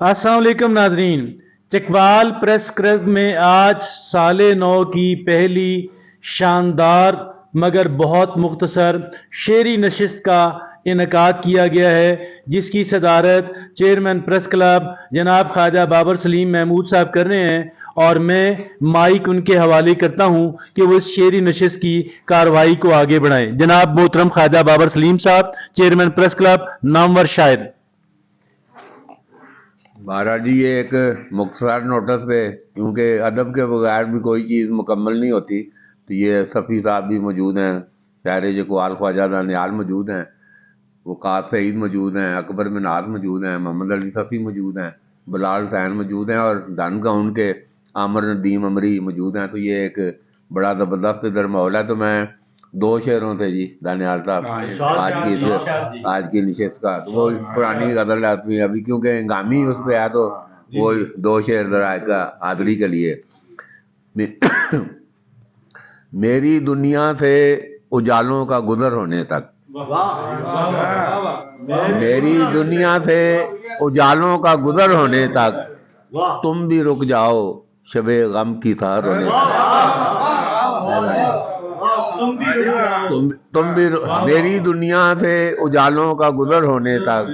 السلام علیکم ناظرین، چکوال پریس کلب میں آج سال نو کی پہلی شاندار مگر بہت مختصر شعری نشست کا انعقاد کیا گیا ہے، جس کی صدارت چیئرمین پریس کلب جناب خواجہ بابر سلیم محمود صاحب کر رہے ہیں، اور میں مائک ان کے حوالے کرتا ہوں کہ وہ اس شعری نشست کی کارروائی کو آگے بڑھائیں۔ جناب محترم خواجہ بابر سلیم صاحب، چیئرمین پریس کلب، نامور شاعر۔ مہاراج جی، یہ ایک مختصر نوٹس پہ، کیونکہ ادب کے بغیر بھی کوئی چیز مکمل نہیں ہوتی، تو یہ صفی صاحب بھی موجود ہیں، شاعر چکوال خواجہ دانیال موجود ہیں، وقاص سعید موجود ہیں، اکبر مناز موجود ہیں، محمد علی صفی موجود ہیں، بلال حسین موجود ہیں، اور دن گاؤن کے عامر ندیم امری موجود ہیں۔ تو یہ ایک بڑا زبردست ادھر ماحول ہے۔ تو میں دو شعروں سے جی دانیال صاحب آج کی نشست کا، تو وہ پرانی غزل لازمی ابھی کیونکہ ہنگامی اس پہ ہے، تو وہ دو شعر ذرائع کا حاضری کے لیے۔ میری دنیا سے اجالوں کا گزر ہونے تک، میری دنیا سے اجالوں کا گزر ہونے تک، تم بھی رک جاؤ شب غم کی سحر ہونے تک۔ تم بھی میری دنیا سے اجالوں کا گزر ہونے تک،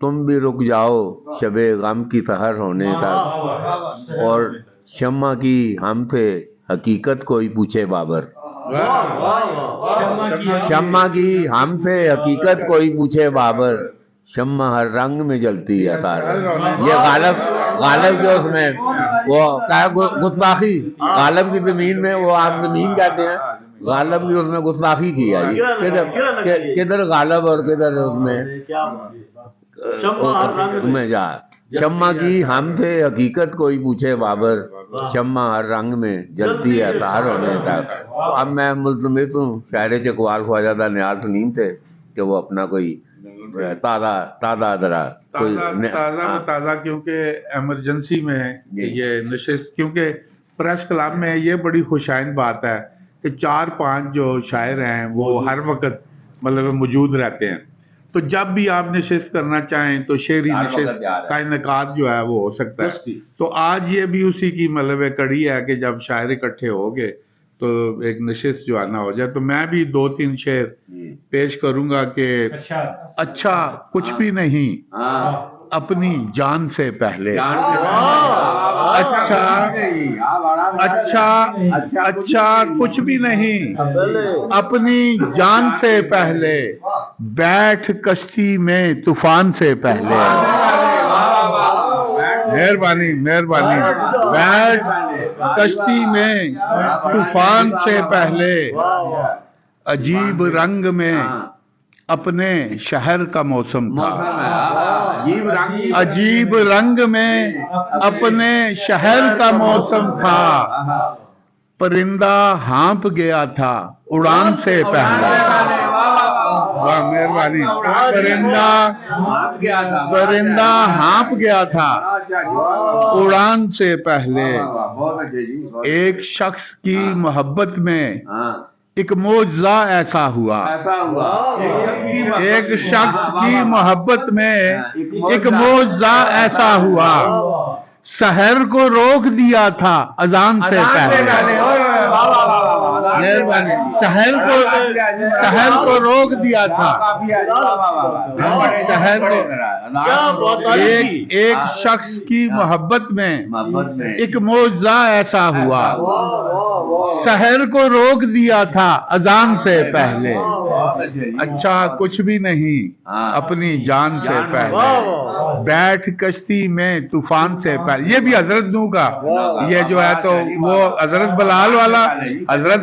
تم بھی رک جاؤ شب غم کی سحر ہونے تک، اور شمع کی ہم سے حقیقت کوئی پوچھے بابر، شمع کی ہم سے حقیقت کوئی پوچھے بابر، شمع ہر رنگ میں جلتی ہے تارا۔ یہ غالب جو اس میں وہ گستاخی، غالب کی زمین میں وہ آپ زمین کہتے ہیں، غالب کی اس میں گستاخی کی ہے، کدھر غالب اور کدھر اس میں جا۔ شمع کی ہم سے حقیقت کوئی پوچھے بابر، شمع ہر رنگ میں جلتی ہے سحر ہونے تک۔ اب میں ملتمس ہوں شاعر چکوال خواجہ دانیال سلیم سے کہ وہ اپنا کوئی تازہ ذرا تازہ کیونکہ ایمرجنسی میں ہے یہ نشست، کیونکہ پریس کلب میں یہ بڑی خوشائن بات ہے کہ 4-5 جو شاعر ہیں وہ ہر وقت مطلب موجود رہتے ہیں، تو جب بھی آپ نشست کرنا چاہیں تو شعری نشست کا انعقاد جو ہے وہ ہو سکتا ہے۔ تو آج یہ بھی اسی کی مطلب کڑی ہے کہ جب شاعر اکٹھے ہو گئے تو ایک نشست جو آنا ہو جائے۔ تو میں بھی 2-3 شعر پیش کروں گا کہ اچھا کچھ بھی نہیں اپنی جان سے پہلے، اچھا کچھ بھی نہیں اپنی جان سے پہلے، بیٹھ کشتی میں طوفان سے پہلے۔ مہربانی بیٹھ کشتی میں طوفان سے پہلے، عجیب رنگ میں اپنے شہر کا موسم تھا، عجیب رنگ میں اپنے شہر کا موسم تھا، پرندہ ہانپ گیا تھا اڑان سے پہلے۔ مہربانی، پرندہ ہانپ گیا تھا اڑان سے پہلے، ایک شخص کی محبت میں ایک معجزہ ایسا ہوا، ایک شخص کی محبت میں ایک معجزہ ایسا ہوا، سحر کو روک دیا تھا اذان سے پہلے۔ سحر کو روک دیا تھا، ایک شخص کی محبت میں ایک معجزہ ایسا ہوا، سحر کو روک دیا تھا اذان سے پہلے، اچھا کچھ بھی نہیں اپنی جان سے پہلے، بیٹھ کشتی میں طوفان سے پہلے۔ یہ بھی حضرت نو کا، یہ جو ہے تو وہ حضرت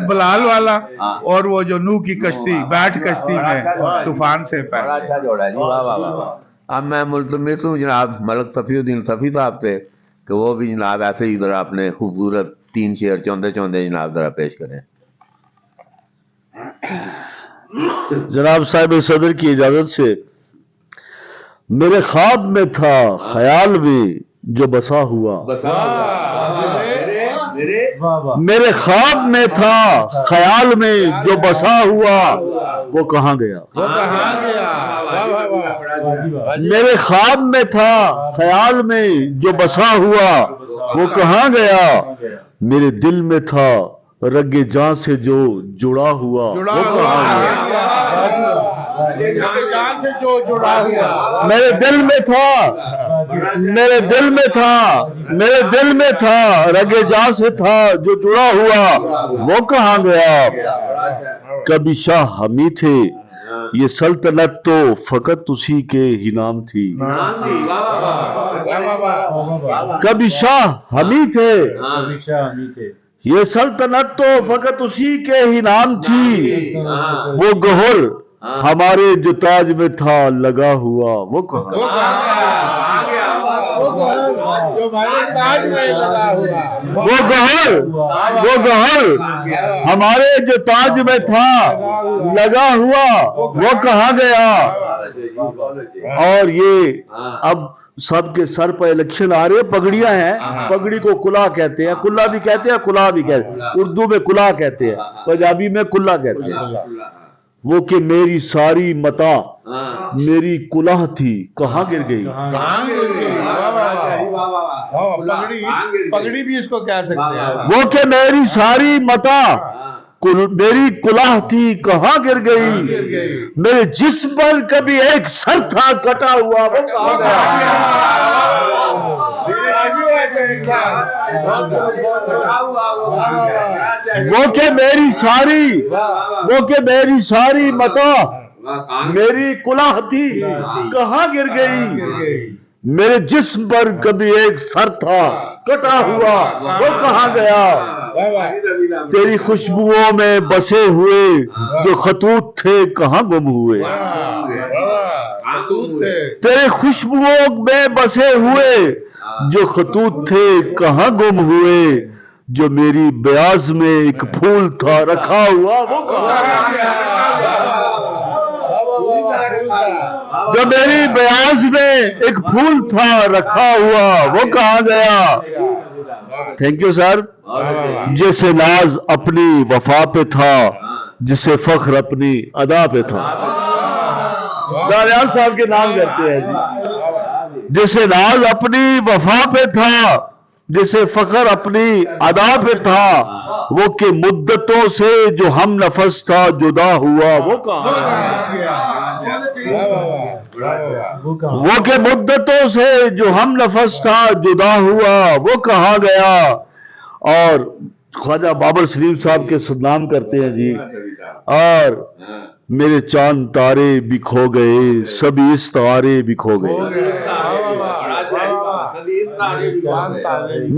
بلال والا اور وہ جو نو کی کشتی، بیٹھ کشتی میں طوفان سے پہلے۔ اب میں ملتمس ہوں جناب ملک صفی الدین صفی صاحب سے کہ وہ بھی جناب ایسے ہی ذرا اپنے خوبصورت 3 شعر چوندے جناب ذرا پیش کریں۔ جناب صاحب صدر کی اجازت سے، میرے خواب میں تھا خیال میں جو بسا ہوا، میرے خواب میں تھا خیال میں جو بسا ہوا، وہ کہاں گیا، میرے خواب میں تھا خیال میں جو بسا ہوا وہ کہاں گیا، میرے دل میں تھا رگ جاں سے جو جڑا ہوا وہ کہاں گیا، جان سے جو جڑا ہوا میرے دل میں تھا، میرے دل میں تھا، میرے دل میں تھا رگ جاں سے تھا جو جڑا ہوا وہ کہاں گیا، کبھی شاہ ہمی تھے یہ سلطنت تو فقط اسی کے ہی نام تھی، کبھی شاہ ہمی تھے یہ سلطنت تو فقط اسی کے ہی نام تھی، وہ گوہر ہمارے جو تاج میں تھا لگا ہوا وہ کہاں گیا، وہ گوہر ہمارے جو تاج میں تھا لگا ہوا وہ کہاں گیا۔ اور یہ اب سب کے سر پر الیکشن آ رہے ہیں، پگڑیاں ہیں، پگڑی کو کلا کہتے ہیں، کلا بھی کہتے ہیں کلا بھی کہتے ہیں، اردو میں کلا کہتے ہیں، پنجابی میں کلا کہتے ہیں۔ وہ کہ میری ساری متا میری کلہ تھی کہاں گر گئی، پگڑی بھی اس کو کہہ سکتے ہیں، وہ کہ میری ساری متا میری کلہ تھی کہاں گر گئی، میرے جسم پر کبھی ایک سر تھا کٹا ہوا وہ کہاں گیا، وہ کہ میری ساری متا میری کلہ تھی کہاں گر گئی، میرے جسم پر کبھی ایک سر تھا کٹا ہوا وہ کہاں گیا، تیری خوشبوؤں میں بسے ہوئے جو خطوط تھے کہاں گم ہوئے، تیرے خوشبوؤں میں بسے ہوئے جو خطوط تھے کہاں گم ہوئے، جو میری بیاض میں ایک پھول تھا رکھا ہوا وہ کہاں گیا، جو میری بیاض میں ایک پھول تھا رکھا ہوا وہ کہاں گیا۔ Thank you sir. جسے ناز اپنی وفا پہ تھا جسے فخر اپنی ادا پہ تھا، داریال صاحب کے نام کرتے ہیں جی، جسے ناز اپنی وفا پہ تھا جسے فخر اپنی ادا پہ تھا، وہ کہ مدتوں سے جو ہم نفس تھا جدا ہوا وہ کہاں گیا، وہ کہ مدتوں سے جو ہم نفس تھا جدا ہوا وہ کہاں گیا۔ اور خواجہ بابر سلیم صاحب کے نام کرتے ہیں جی، اور میرے چاند تارے بھی کھو گئے سبھی استعارے بھی کھو گئے،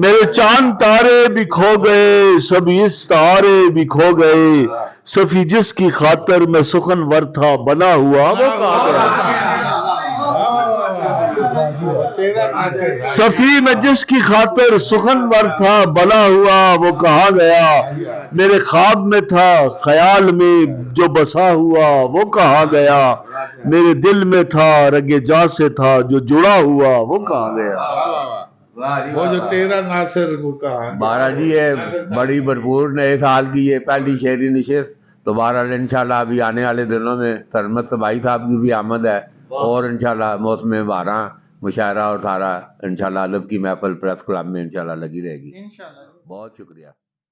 میرے چاند تارے بھی کھو گئے سبھی استعارے بھی کھو گئے، صفی جس کی خاطر میں سخنور تھا بنا ہوا وہ کہاں گیا، صفی میں جس کی خاطر سخنور تھا بنا ہوا وہ کہاں گیا، میرے خواب میں تھا خیال میں جو بسا ہوا وہ کہاں گیا، میرے دل میں تھا رگ جاں سے تھا جو جڑا ہوا وہ کہاں گیا۔ وہ جو تیرا ناصر کو کہا بارہ جی یہ بڑی بھرپور نئے سال کی یہ پہلی شعری نشست، تو بہرحال انشاءاللہ ابھی آنے والے دنوں میں سرمد صبائی صاحب کی بھی آمد ہے، اور انشاءاللہ موسم 12 مشاعرہ اور سارا انشاءاللہ ادب کی محفل پریس کلب میں انشاءاللہ لگی رہے گی۔ بہت شکریہ۔